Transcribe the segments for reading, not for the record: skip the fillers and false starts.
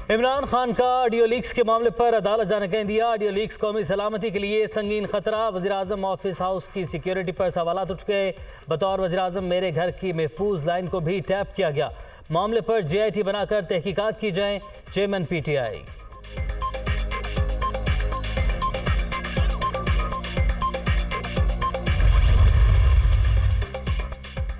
इमरान खान का audio leaks के मामले पर अदालत जाने कह दिया। ऑडियो लीक्स कौमी सलामती के लिए संगीन खतरा। वज़ीर-ए-आज़म ऑफिस हाउस की सिक्योरिटी पर सवालात उठ गए। बतौर वज़ीर-ए-आज़म मेरे घर की महफूज लाइन को भी टैप किया गया। मामले पर JIT बनाकर तहकीकात की जाए। Chairman PTI।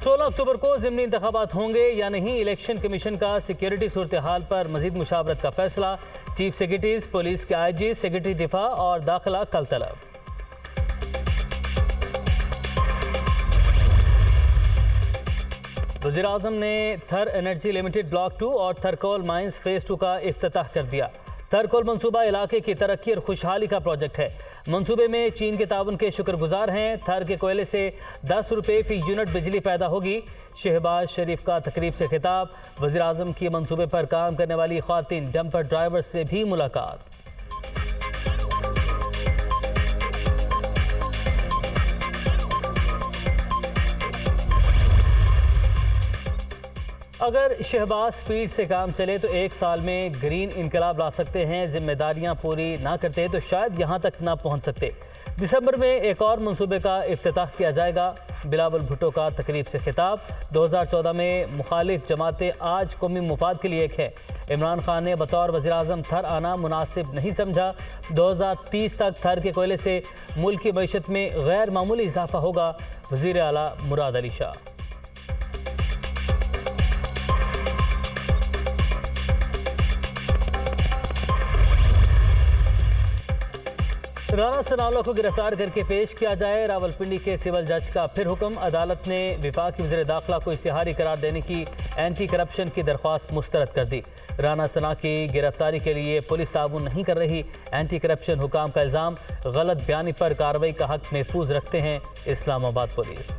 16 अक्टूबर को ज़िमनी इंतखाबात होंगे या नहीं। इलेक्शन कमीशन का सिक्योरिटी सूरत हाल पर मजीद मुशावरत का फैसला। चीफ सेक्रेटरीज, पुलिस के IG, सेक्रेटरी दिफा और दाखिला कल तलब। वज़ीर-ए-आज़म ने थर एनर्जी लिमिटेड ब्लॉक 2 और थरकोल माइंस फेज 2 का इफ्तिताह कर दिया। थरकोल मंसूबा इलाके की तरक्की और खुशहाली का प्रोजेक्ट है। मंसूबे में चीन के ताउन के शुक्रगुजार हैं। थर के कोयले से 10 रुपये फी यूनिट बिजली पैदा होगी। शहबाज शरीफ का तकरीब से खिताब। वज़ीर-ए-आज़म की मंसूबे पर काम करने वाली ख्वातीन डंपर ड्राइवर से भी मुलाकात। अगर शहबाज स्पीड से काम चले तो 1 साल में ग्रीन इनकलाब ला सकते हैं। जिम्मेदारियां पूरी ना करते तो शायद यहां तक ना पहुंच सकते। दिसंबर में एक और मंसूबे का इफ्तिताह किया जाएगा। बिलावल भुट्टो का तकरीब से खिताब। 2014 में मुखालिफ जमातें आज कौमी मुफाद के लिए एक है। इमरान खान ने बतौर वज़ीर-ए-आज़म थर आना मुनासिब नहीं समझा। 2030 तक थर के कोयले से मुल्क की मईशत में गैर मामूली इजाफा होगा। वज़ीर आला मुराद अली शाह। राना सनाउल्लाह को गिरफ्तार करके पेश किया जाए। रावलपिंडी के सिविल जज का फिर हुक्म। अदालत ने विफाकी वज़ीर दाखिला को इश्तिहारी करार देने की एंटी करप्शन की दरख्वास्त मुस्तरद कर दी। राना सना की गिरफ्तारी के लिए पुलिस ताउन नहीं कर रही। एंटी करप्शन हुकाम का इल्ज़ाम। गलत बयानी पर कार्रवाई का हक महफूज रखते हैं इस्लामाबाद पुलिस।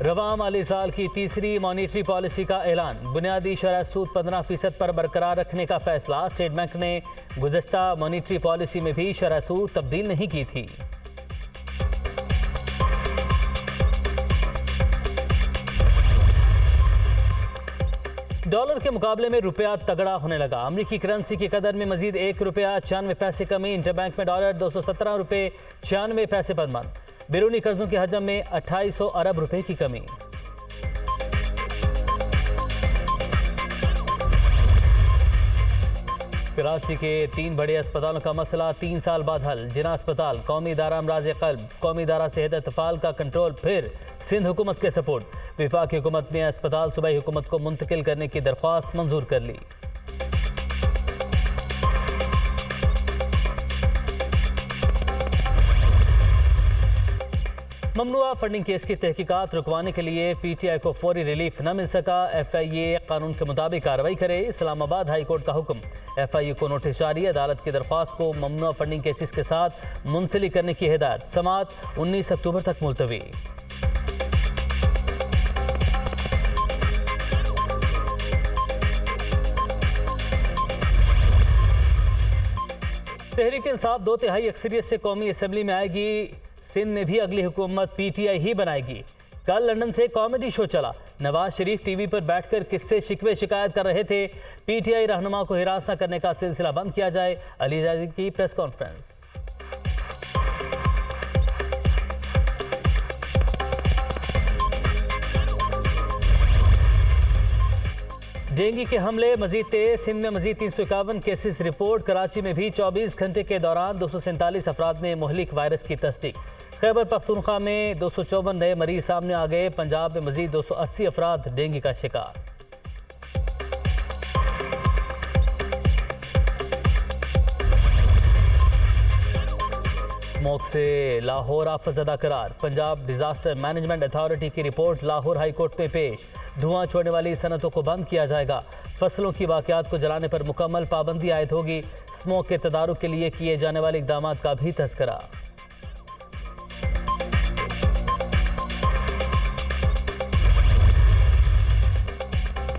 रवां माली साल की तीसरी मॉनिटरी पॉलिसी का ऐलान। बुनियादी शरह सूद 15% पर बरकरार रखने का फैसला। स्टेट बैंक ने गुज़श्ता मॉनिटरी पॉलिसी में भी शरह सूद तब्दील नहीं की थी। डॉलर के मुकाबले में रुपया तगड़ा होने लगा। अमरीकी करेंसी की कदर में मजीद 1 रुपया 96 पैसे कमी। इंटरबैंक में डॉलर 217 रुपये 96 पैसे पर मन। बैरूनी कर्जों के हजम में 2800 अरब रुपए की कमी। कराची के 3 बड़े अस्पतालों का मसला 3 साल बाद हल। जिना अस्पताल, कौमी इदारा अमराज क़ल्ब, कौमी इदारा सेहत अतफाल का कंट्रोल फिर सिंध हुकूमत के सपोर्ट। वफाकी हुकूमत ने अस्पताल सूबाई हुकूमत को मुंतकिल करने की दरख्वास्त मंजूर कर ली। ममनुआ फंडिंग केस की तहकीकात रुकवाने के लिए PTI को फौरी रिलीफ न मिल सका। FIA कानून के मुताबिक कार्रवाई करे। इस्लामाबाद हाई कोर्ट का हुक्म। FIA को नोटिस जारी। अदालत की दरख्वास्त को ममनुआ फंडिंग केसेस के साथ मुंसलिक करने की हिदायत। समाअत 19 अक्टूबर तक मुलतवी। तहरीक इंसाफ 2/3 अक्सरियत से कौमी असम्बली में आएगी। सिंध में भी अगली हुकूमत PTI ही बनाएगी। कल लंदन से कॉमेडी शो चला। नवाज शरीफ TV पर बैठकर किससे शिकवे शिकायत कर रहे थे। PTI रहनुमा को हिरास न करने का सिलसिला बंद किया जाए। अली जाजी की प्रेस कॉन्फ्रेंस। डेंगू के हमले मजीद तेज। सिंध में मजीद 351 केसेस रिपोर्ट। कराची में भी 24 घंटे के दौरान 247 अफराद में मुहलिक वायरस की तस्दीक। खैबर पख्तूनख्वा में 254 नए मरीज सामने आ गए। पंजाब में मजीद 280 अफराद डेंगू का शिकार। स्मोक से लाहौर आफतज़दा करार। पंजाब डिजास्टर मैनेजमेंट अथॉरिटी की रिपोर्ट लाहौर हाई कोर्ट में पेश। धुआं छोड़ने वाली सनतों को बंद किया जाएगा। फसलों की बाकियात को जलाने पर मुकम्मल पाबंदी आयद होगी। स्मोक के तदारुक के लिए किए जाने वाले इक़दाम का भी तज़किरा।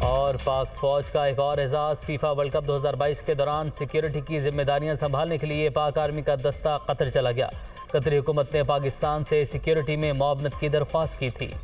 और और पाक फौज का एक और एजाज। फीफा वर्ल्ड कप 2022 के दौरान सिक्योरिटी की जिम्मेदारियां संभालने के लिए पाक आर्मी का दस्ता कतर चला गया। कतरी हुकूमत ने पाकिस्तान से सिक्योरिटी में मुआवनत की दरख्वास्त की थी।